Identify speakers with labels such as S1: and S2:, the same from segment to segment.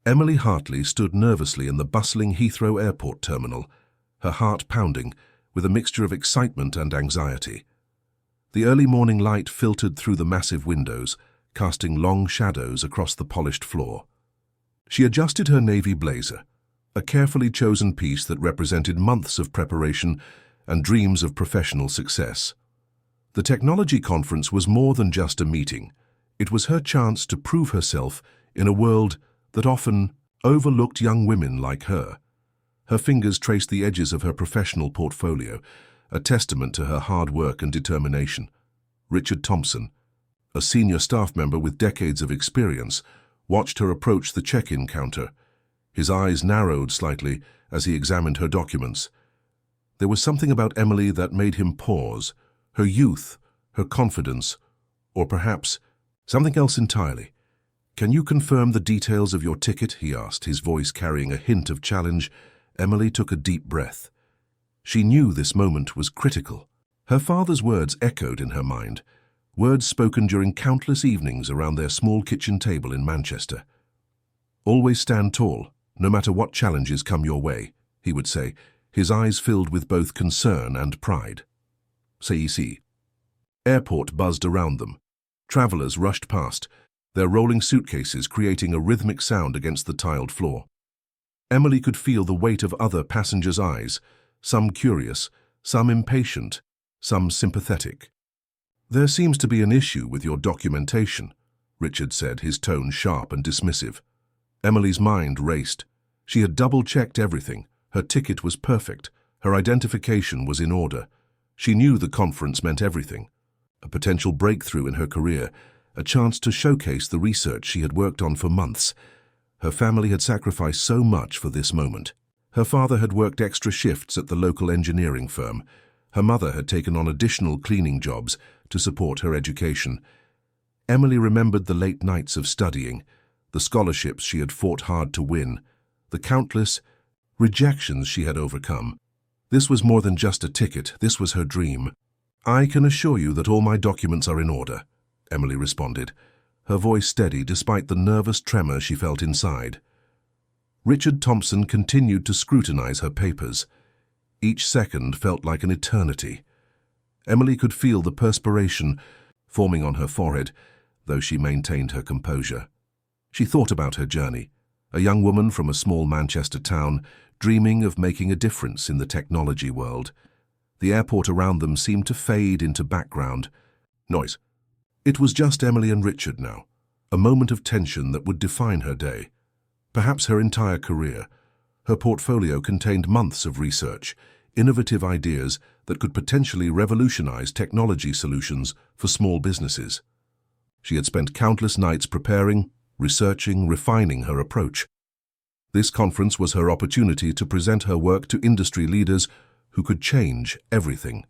S1: Emily Hartley stood nervously in the bustling Heathrow Airport terminal, her heart pounding with a mixture of excitement and anxiety. The early morning light filtered through the massive windows, casting long shadows across the polished floor. She adjusted her navy blazer, a carefully chosen piece that represented months of preparation and dreams of professional success. The technology conference was more than just a meeting. It was her chance to prove herself in a world that often overlooked young women like her. Her fingers traced the edges of her professional portfolio, a testament to her hard work and determination. Richard Thompson, a senior staff member with decades of experience, watched her approach the check-in counter. His eyes narrowed slightly as he examined her documents. There was something about Emily that made him pause, her youth, her confidence, or perhaps something else entirely. "Can you confirm the details of your ticket?" he asked, his voice carrying a hint of challenge. Emily took a deep breath. She knew this moment was critical. Her father's words echoed in her mind, words spoken during countless evenings around their small kitchen table in Manchester. "Always stand tall, no matter what challenges come your way," he would say, his eyes filled with both concern and pride. CEC. Airport buzzed around them. Travelers rushed past, their rolling suitcases creating a rhythmic sound against the tiled floor. Emily could feel the weight of other passengers' eyes, some curious, some impatient, some sympathetic. "There seems to be an issue with your documentation," Richard said, his tone sharp and dismissive. Emily's mind raced. She had double-checked everything. Her ticket was perfect. Her identification was in order. She knew the conference meant everything. A potential breakthrough in her career, a chance to showcase the research she had worked on for months. Her family had sacrificed so much for this moment. Her father had worked extra shifts at the local engineering firm. Her mother had taken on additional cleaning jobs to support her education. Emily remembered the late nights of studying, the scholarships she had fought hard to win, the countless rejections she had overcome. This was more than just a ticket, this was her dream. "I can assure you that all my documents are in order," Emily responded, her voice steady despite the nervous tremor she felt inside. Richard Thompson continued to scrutinize her papers. Each second felt like an eternity. Emily could feel the perspiration forming on her forehead, though she maintained her composure. She thought about her journey, a young woman from a small Manchester town, dreaming of making a difference in the technology world. The airport around them seemed to fade into background noise. It was just Emily and Richard now, a moment of tension that would define her day, perhaps her entire career. Her portfolio contained months of research, innovative ideas that could potentially revolutionize technology solutions for small businesses. She had spent countless nights preparing, researching, refining her approach. This conference was her opportunity to present her work to industry leaders who could change everything.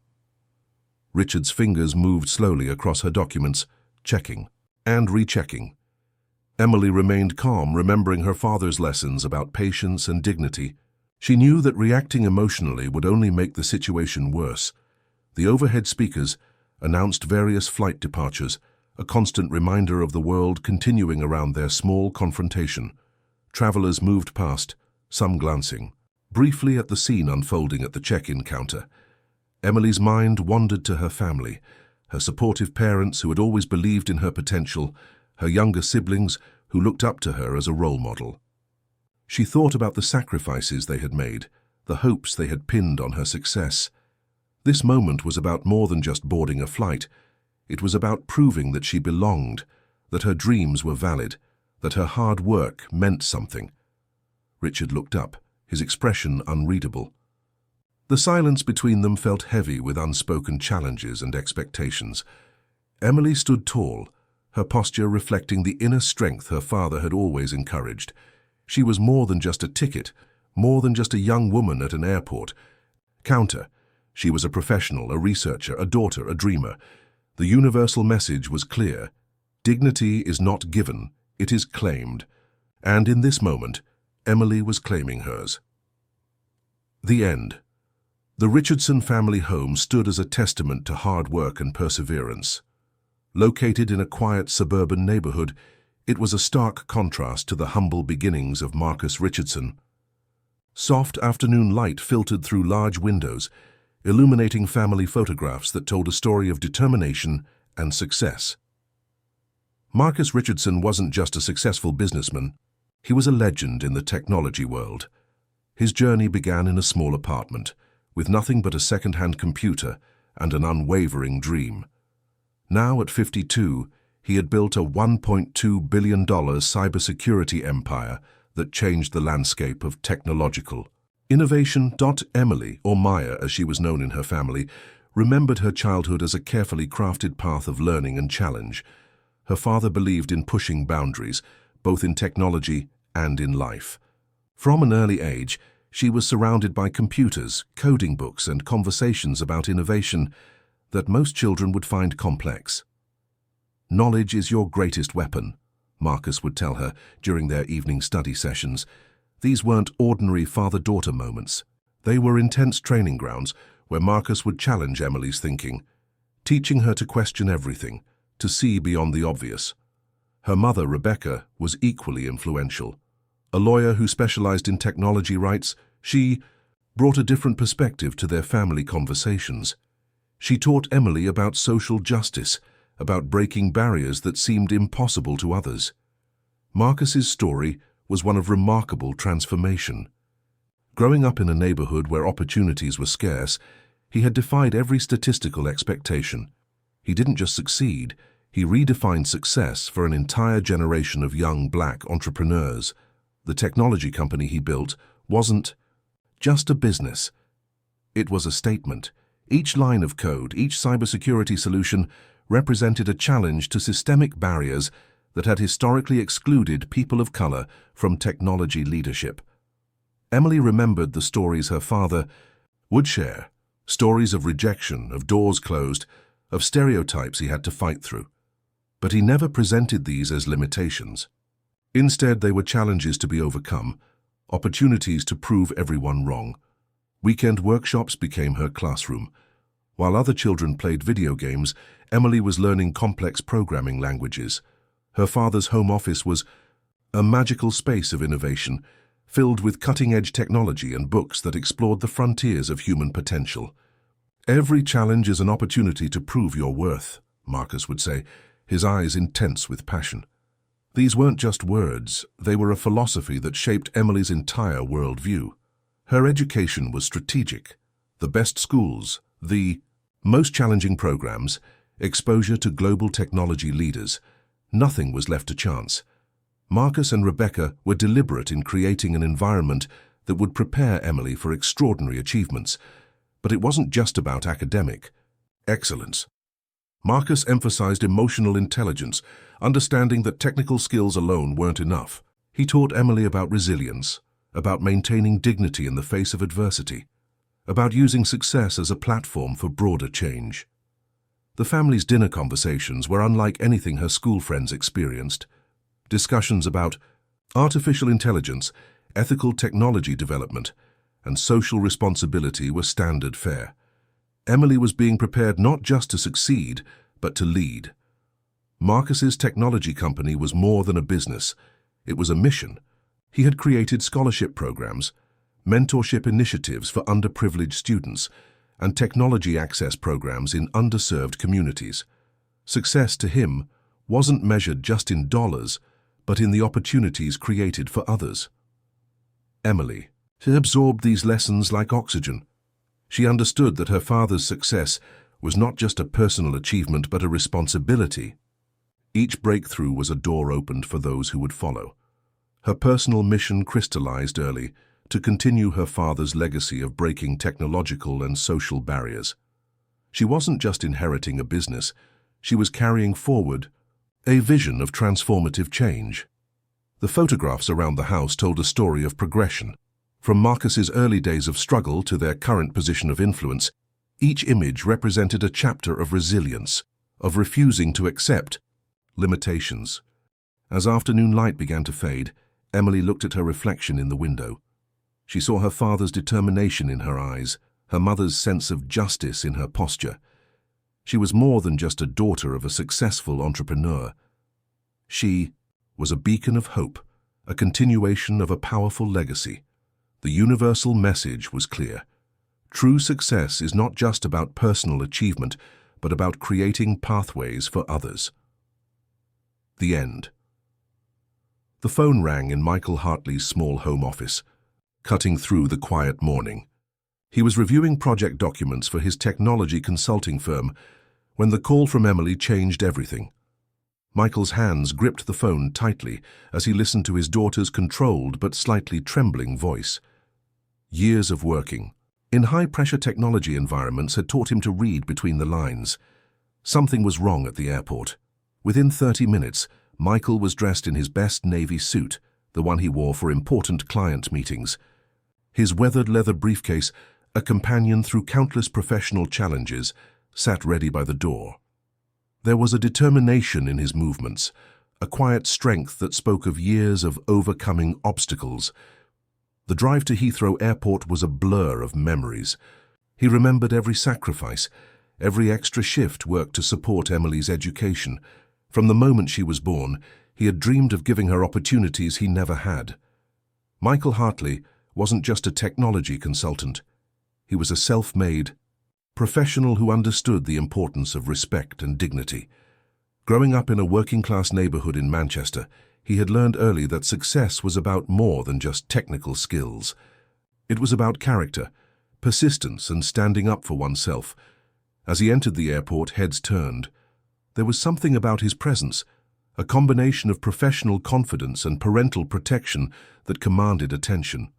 S1: Richard's fingers moved slowly across her documents, checking and rechecking. Emily remained calm, remembering her father's lessons about patience and dignity. She knew that reacting emotionally would only make the situation worse. The overhead speakers announced various flight departures, a constant reminder of the world continuing around their small confrontation. Travelers moved past, some glancing, briefly at the scene unfolding at the check-in counter. Emily's mind wandered to her family, her supportive parents who had always believed in her potential, her younger siblings who looked up to her as a role model. She thought about the sacrifices they had made, the hopes they had pinned on her success. This moment was about more than just boarding a flight. It was about proving that she belonged, that her dreams were valid, that her hard work meant something. Richard looked up, his expression unreadable. The silence between them felt heavy with unspoken challenges and expectations. Emily stood tall, her posture reflecting the inner strength her father had always encouraged. She was more than just a ticket, more than just a young woman at an airport counter. She was a professional, a researcher, a daughter, a dreamer. The universal message was clear. Dignity is not given, it is claimed. And in this moment, Emily was claiming hers. The end. The Richardson family home stood as a testament to hard work and perseverance. Located in a quiet suburban neighborhood, It was a stark contrast to the humble beginnings of Marcus Richardson. Soft afternoon light filtered through large windows, illuminating family photographs that told a story of determination and success. Marcus Richardson wasn't just a successful businessman, he was a legend in the technology world. His journey began in a small apartment, with nothing but a second-hand computer and an unwavering dream. Now at 52, he had built a $1.2 billion cybersecurity empire that changed the landscape of technological innovation. Emily, or Maya as she was known in her family, remembered her childhood as a carefully crafted path of learning and challenge. Her father believed in pushing boundaries, both in technology and in life. From an early age, she was surrounded by computers, coding books, and conversations about innovation that most children would find complex. "Knowledge is your greatest weapon," Marcus would tell her during their evening study sessions. These weren't ordinary father-daughter moments. They were intense training grounds where Marcus would challenge Emily's thinking, teaching her to question everything, to see beyond the obvious. Her mother, Rebecca, was equally influential. A lawyer who specialized in technology rights, she brought a different perspective to their family conversations. She taught Emily about social justice, about breaking barriers that seemed impossible to others. Marcus's story was one of remarkable transformation. Growing up in a neighborhood where opportunities were scarce, he had defied every statistical expectation. He didn't just succeed, he redefined success for an entire generation of young black entrepreneurs. The technology company he built wasn't just a business. It was a statement. Each line of code, each cybersecurity solution represented a challenge to systemic barriers that had historically excluded people of color from technology leadership. Emily remembered the stories her father would share, stories of rejection, of doors closed, of stereotypes he had to fight through. But he never presented these as limitations. Instead, they were challenges to be overcome, opportunities to prove everyone wrong. Weekend workshops became her classroom. While other children played video games, Emily was learning complex programming languages. Her father's home office was a magical space of innovation, filled with cutting-edge technology and books that explored the frontiers of human potential. "Every challenge is an opportunity to prove your worth," Marcus would say, his eyes intense with passion. These weren't just words, they were a philosophy that shaped Emily's entire worldview. Her education was strategic. The best schools, the most challenging programs, exposure to global technology leaders. Nothing was left to chance. Marcus and Rebecca were deliberate in creating an environment that would prepare Emily for extraordinary achievements. But it wasn't just about academic excellence. Marcus emphasized emotional intelligence, understanding that technical skills alone weren't enough. He taught Emily about resilience, about maintaining dignity in the face of adversity, about using success as a platform for broader change. The family's dinner conversations were unlike anything her school friends experienced. Discussions about artificial intelligence, ethical technology development, and social responsibility were standard fare. Emily was being prepared not just to succeed, but to lead. Marcus's technology company was more than a business. It was a mission. He had created scholarship programs, mentorship initiatives for underprivileged students, and technology access programs in underserved communities. Success to him wasn't measured just in dollars, but in the opportunities created for others. Emily absorbed these lessons like oxygen. She understood that her father's success was not just a personal achievement but a responsibility. Each breakthrough was a door opened for those who would follow. Her personal mission crystallized early to continue her father's legacy of breaking technological and social barriers. She wasn't just inheriting a business, she was carrying forward a vision of transformative change. The photographs around the house told a story of progression. From Marcus's early days of struggle to their current position of influence, each image represented a chapter of resilience, of refusing to accept limitations. As afternoon light began to fade, Emily looked at her reflection in the window. She saw her father's determination in her eyes, her mother's sense of justice in her posture. She was more than just a daughter of a successful entrepreneur. She was a beacon of hope, a continuation of a powerful legacy. The universal message was clear. True success is not just about personal achievement, but about creating pathways for others. The end. The phone rang in Michael Hartley's small home office, cutting through the quiet morning. He was reviewing project documents for his technology consulting firm when the call from Emily changed everything. Michael's hands gripped the phone tightly as he listened to his daughter's controlled but slightly trembling voice. Years of working in high-pressure technology environments had taught him to read between the lines. Something was wrong at the airport. Within 30 minutes, Michael was dressed in his best navy suit, the one he wore for important client meetings. His weathered leather briefcase, a companion through countless professional challenges, sat ready by the door. There was a determination in his movements, a quiet strength that spoke of years of overcoming obstacles. The drive to Heathrow Airport was a blur of memories. He remembered every sacrifice, every extra shift worked to support Emily's education. From the moment she was born, he had dreamed of giving her opportunities he never had. Michael Hartley wasn't just a technology consultant. He was a self-made professional who understood the importance of respect and dignity. Growing up in a working-class neighborhood in Manchester, he had learned early that success was about more than just technical skills. It was about character, persistence, and standing up for oneself. As he entered the airport, heads turned. There was something about his presence, a combination of professional confidence and parental protection that commanded attention.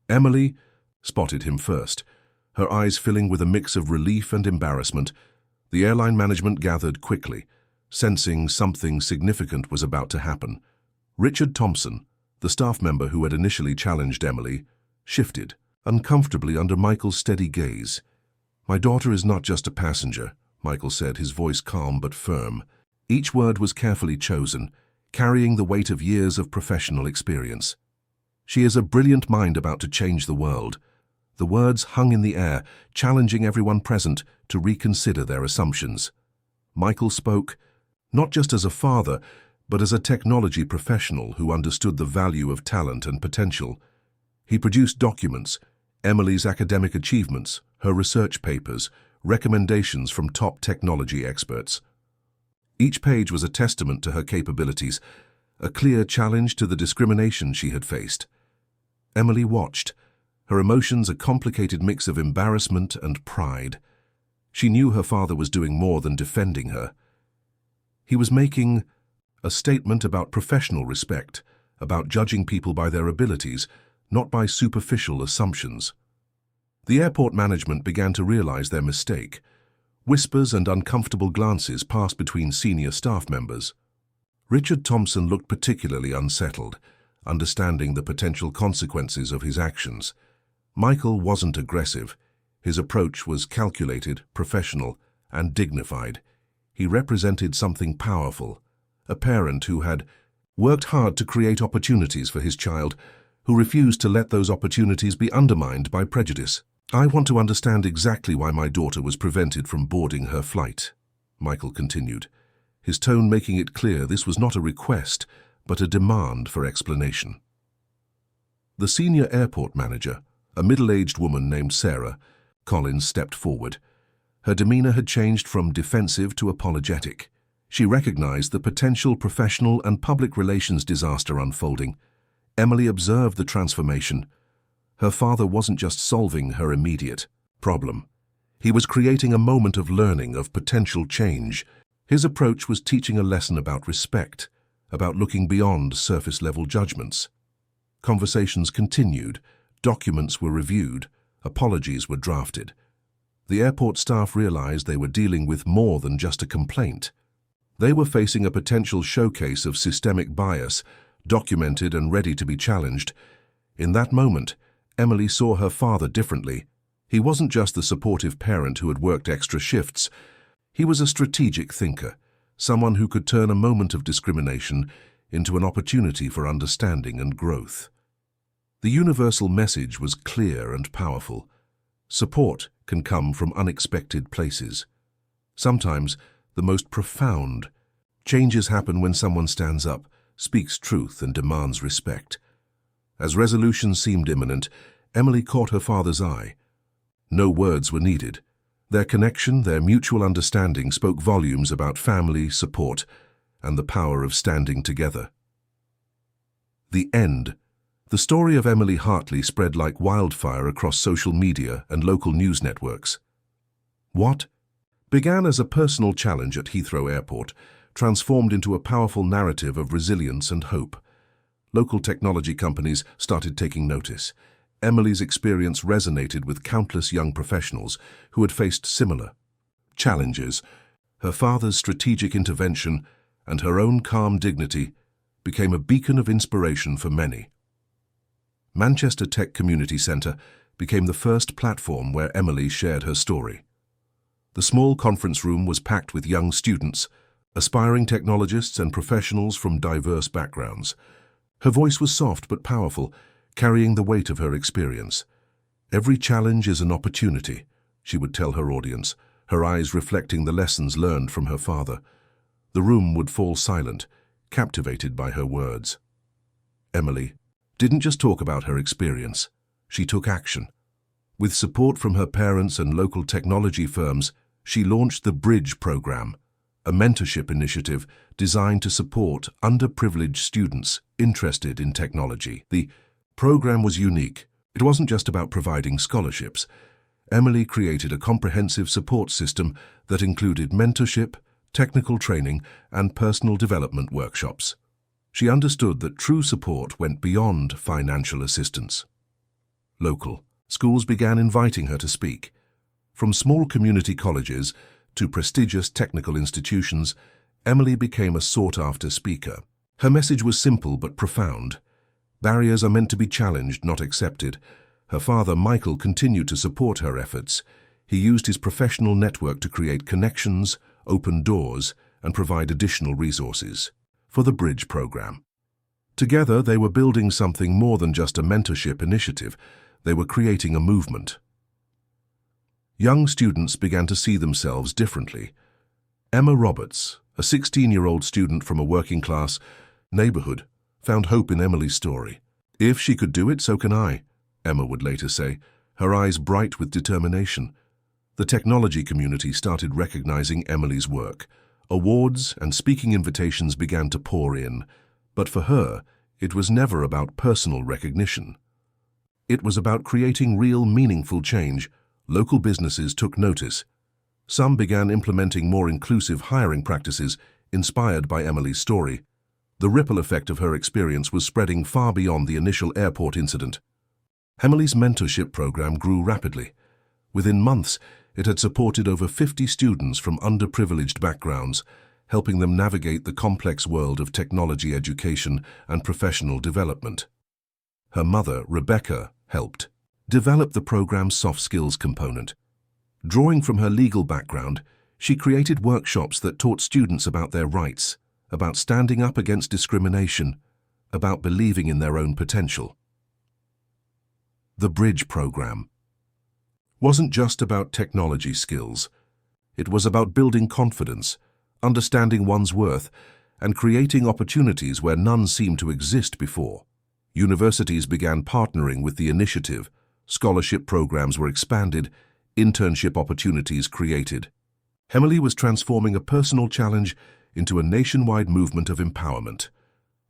S1: Emily spotted him first, her eyes filling with a mix of relief and embarrassment. The airline management gathered quickly, sensing something significant was about to happen. Richard Thompson, the staff member who had initially challenged Emily, shifted uncomfortably under Michael's steady gaze. "My daughter is not just a passenger," Michael said, his voice calm but firm. Each word was carefully chosen, carrying the weight of years of professional experience. "She is a brilliant mind about to change the world." The words hung in the air, challenging everyone present to reconsider their assumptions. Michael spoke, not just as a father, but as a technology professional who understood the value of talent and potential. He produced documents, Emily's academic achievements, her research papers, recommendations from top technology experts. Each page was a testament to her capabilities, a clear challenge to the discrimination she had faced. Emily watched, her emotions a complicated mix of embarrassment and pride. She knew her father was doing more than defending her. He was making a statement about professional respect, about judging people by their abilities, not by superficial assumptions. The airport management began to realize their mistake. Whispers and uncomfortable glances passed between senior staff members. Richard Thompson looked particularly unsettled, understanding the potential consequences of his actions. Michael wasn't aggressive. His approach was calculated, professional, and dignified. He represented something powerful, a parent who had worked hard to create opportunities for his child, who refused to let those opportunities be undermined by prejudice. "I want to understand exactly why my daughter was prevented from boarding her flight," Michael continued, his tone making it clear this was not a request, but a demand for explanation. The senior airport manager, a middle-aged woman named Sarah Collins, stepped forward. Her demeanor had changed from defensive to apologetic. She recognized the potential professional and public relations disaster unfolding. Emily observed the transformation. Her father wasn't just solving her immediate problem. He was creating a moment of learning, of potential change. His approach was teaching a lesson about respect, about looking beyond surface-level judgments. Conversations continued, documents were reviewed, apologies were drafted. The airport staff realized they were dealing with more than just a complaint. They were facing a potential showcase of systemic bias, documented and ready to be challenged. In that moment, Emily saw her father differently. He wasn't just the supportive parent who had worked extra shifts. He was a strategic thinker, someone who could turn a moment of discrimination into an opportunity for understanding and growth. The universal message was clear and powerful. Support can come from unexpected places. Sometimes, the most profound changes happen when someone stands up, speaks truth and demands respect. As resolution seemed imminent, Emily caught her father's eye. No words were needed. Their connection, their mutual understanding spoke volumes about family, support, and the power of standing together. The end. The story of Emily Hartley spread like wildfire across social media and local news networks. What began as a personal challenge at Heathrow Airport transformed into a powerful narrative of resilience and hope. Local technology companies started taking notice. Emily's experience resonated with countless young professionals who had faced similar challenges. Her father's strategic intervention and her own calm dignity became a beacon of inspiration for many. Manchester Tech Community Centre became the first platform where Emily shared her story. The small conference room was packed with young students, aspiring technologists and professionals from diverse backgrounds. Her voice was soft but powerful, carrying the weight of her experience. "Every challenge is an opportunity," she would tell her audience, her eyes reflecting the lessons learned from her father. The room would fall silent, captivated by her words. Emily didn't just talk about her experience, she took action. With support from her parents and local technology firms, she launched the Bridge program, a mentorship initiative designed to support underprivileged students interested in technology. The program was unique. It wasn't just about providing scholarships. Emily created a comprehensive support system that included mentorship, technical training, and personal development workshops. She understood that true support went beyond financial assistance. Local schools began inviting her to speak. From small community colleges to prestigious technical institutions, Emily became a sought-after speaker. Her message was simple but profound. Barriers are meant to be challenged, not accepted. Her father, Michael, continued to support her efforts. He used his professional network to create connections, open doors, and provide additional resources for the Bridge program. Together, they were building something more than just a mentorship initiative. They were creating a movement. Young students began to see themselves differently. Emma Roberts, a 16-year-old student from a working-class neighborhood, found hope in Emily's story. "If she could do it, so can I," Emma would later say, her eyes bright with determination. The technology community started recognizing Emily's work. Awards and speaking invitations began to pour in, but for her, it was never about personal recognition. It was about creating real, meaningful change. Local businesses took notice. Some began implementing more inclusive hiring practices inspired by Emily's story. The ripple effect of her experience was spreading far beyond the initial airport incident. Emily's mentorship program grew rapidly. Within months, it had supported over 50 students from underprivileged backgrounds, helping them navigate the complex world of technology education and professional development. Her mother, Rebecca, helped develop the program's soft skills component. Drawing from her legal background, she created workshops that taught students about their rights, about standing up against discrimination, about believing in their own potential. The Bridge program wasn't just about technology skills. It was about building confidence, understanding one's worth, and creating opportunities where none seemed to exist before. Universities began partnering with the initiative. Scholarship programs were expanded, internship opportunities created. Emily was transforming a personal challenge into a nationwide movement of empowerment.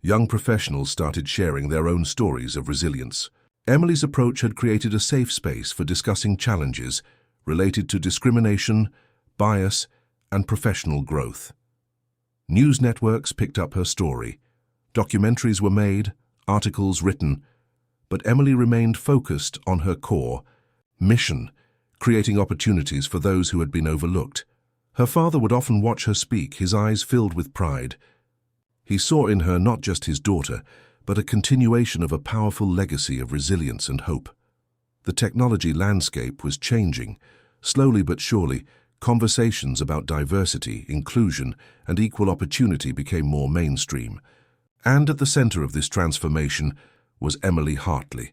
S1: Young professionals started sharing their own stories of resilience. Emily's approach had created a safe space for discussing challenges related to discrimination, bias, and professional growth. News networks picked up her story. Documentaries were made, articles written, but Emily remained focused on her core mission, creating opportunities for those who had been overlooked. Her father would often watch her speak, his eyes filled with pride. He saw in her not just his daughter, but a continuation of a powerful legacy of resilience and hope. The technology landscape was changing. Slowly but surely, conversations about diversity, inclusion, and equal opportunity became more mainstream. And at the center of this transformation was Emily Hartley,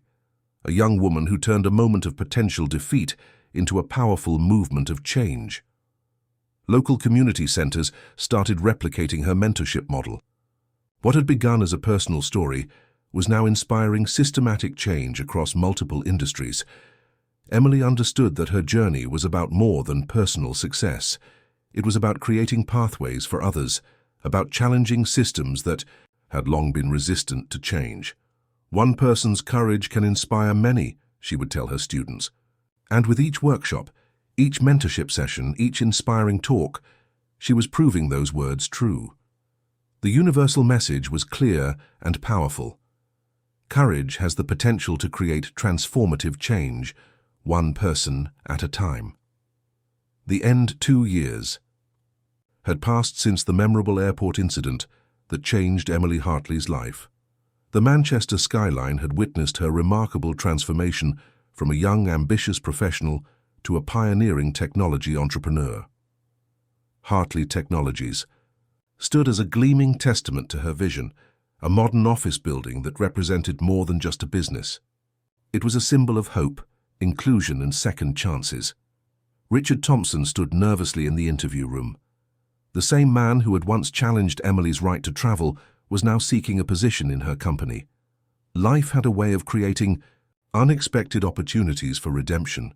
S1: a young woman who turned a moment of potential defeat into a powerful movement of change. Local community centers started replicating her mentorship model. What had begun as a personal story was now inspiring systematic change across multiple industries. Emily understood that her journey was about more than personal success. It was about creating pathways for others, about challenging systems that had long been resistant to change. One person's courage can inspire many, she would tell her students. And with each workshop, each mentorship session, each inspiring talk, she was proving those words true. The universal message was clear and powerful. Courage has the potential to create transformative change, one person at a time. The end 2 years had passed since the memorable airport incident that changed Emily Hartley's life. The Manchester skyline had witnessed her remarkable transformation from a young, ambitious professional to a pioneering technology entrepreneur. Hartley Technologies stood as a gleaming testament to her vision, a modern office building that represented more than just a business. It was a symbol of hope, inclusion, and second chances. Richard Thompson stood nervously in the interview room. The same man who had once challenged Emily's right to travel was now seeking a position in her company. Life had a way of creating unexpected opportunities for redemption.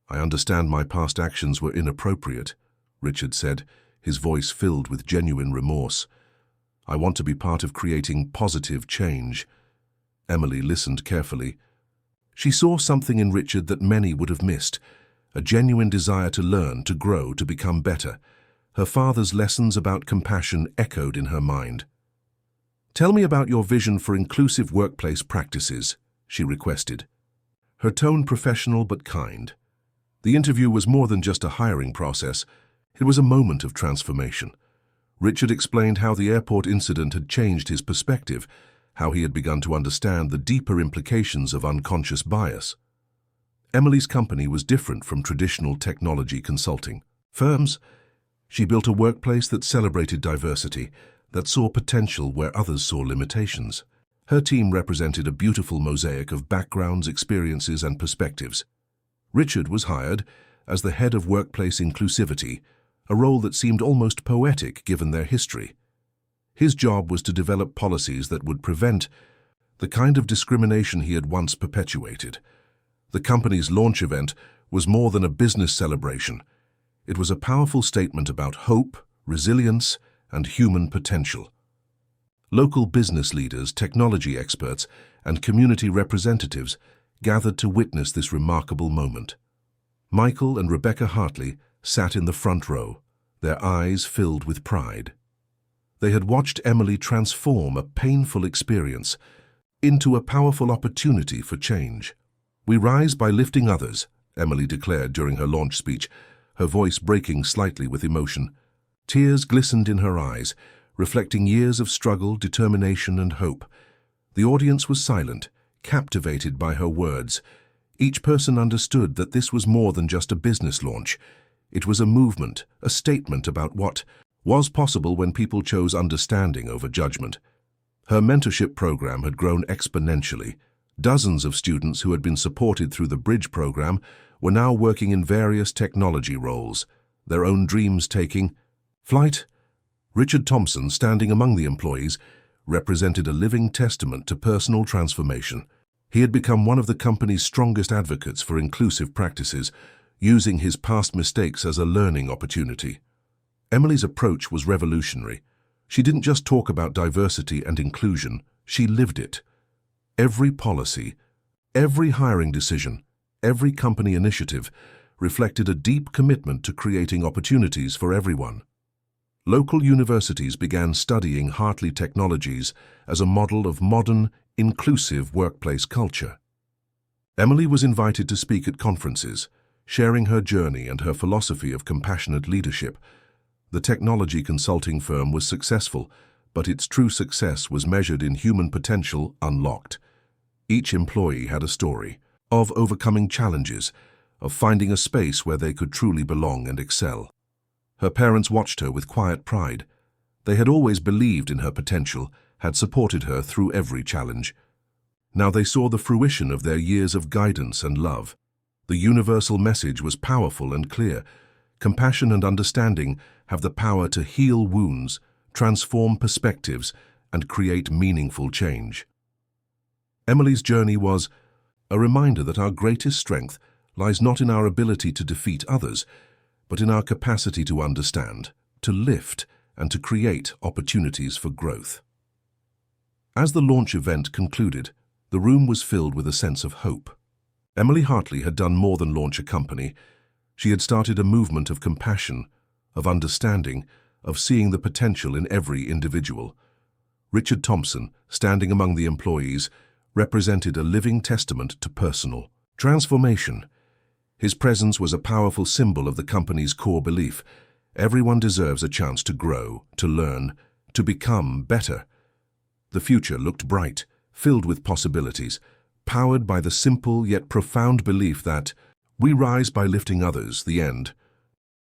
S1: "I understand my past actions were inappropriate," Richard said, his voice filled with genuine remorse. "I want to be part of creating positive change." Emily listened carefully. She saw something in Richard that many would have missed, a genuine desire to learn, to grow, to become better. Her father's lessons about compassion echoed in her mind. "Tell me about your vision for inclusive workplace practices," she requested. Her tone professional but kind. The interview was more than just a hiring process. It was a moment of transformation. Richard explained how the airport incident had changed his perspective, how he had begun to understand the deeper implications of unconscious bias. Emily's company was different from traditional technology consulting firms. She built a workplace that celebrated diversity, that saw potential where others saw limitations. Her team represented a beautiful mosaic of backgrounds, experiences, and perspectives. Richard was hired as the head of workplace inclusivity, a role that seemed almost poetic given their history. His job was to develop policies that would prevent the kind of discrimination he had once perpetuated. The company's launch event was more than a business celebration. It was a powerful statement about hope, resilience, and human potential. Local business leaders, technology experts, and community representatives gathered to witness this remarkable moment. Michael and Rebecca Hartley sat in the front row, their eyes filled with pride. They had watched Emily transform a painful experience into a powerful opportunity for change. "We rise by lifting others," Emily declared during her launch speech, her voice breaking slightly with emotion. Tears glistened in her eyes, reflecting years of struggle, determination, and hope. The audience was silent, captivated by her words. Each person understood that this was more than just a business launch. It was a movement, a statement about what was possible when people chose understanding over judgment. Her mentorship program had grown exponentially. Dozens of students who had been supported through the Bridge program were now working in various technology roles, their own dreams taking flight. Richard Thompson, standing among the employees, represented a living testament to personal transformation. He had become one of the company's strongest advocates for inclusive practices, using his past mistakes as a learning opportunity. Emily's approach was revolutionary. She didn't just talk about diversity and inclusion, she lived it. Every policy, every hiring decision, every company initiative reflected a deep commitment to creating opportunities for everyone. Local universities began studying Hartley Technologies as a model of modern, inclusive workplace culture. Emily was invited to speak at conferences, sharing her journey and her philosophy of compassionate leadership. The technology consulting firm was successful, but its true success was measured in human potential unlocked. Each employee had a story of overcoming challenges, of finding a space where they could truly belong and excel. Her parents watched her with quiet pride. They had always believed in her potential, had supported her through every challenge. Now they saw the fruition of their years of guidance and love. The universal message was powerful and clear. Compassion and understanding have the power to heal wounds, transform perspectives, and create meaningful change. Emily's journey was a reminder that our greatest strength lies not in our ability to defeat others, but in our capacity to understand, to lift, and to create opportunities for growth. As the launch event concluded, the room was filled with a sense of hope. Emily Hartley had done more than launch a company. She had started a movement of compassion, of understanding, of seeing the potential in every individual. Richard Thompson, standing among the employees, represented a living testament to personal transformation. His presence was a powerful symbol of the company's core belief: everyone deserves a chance to grow, to learn, to become better. The future looked bright, filled with possibilities, powered by the simple yet profound belief that we rise by lifting others, the end.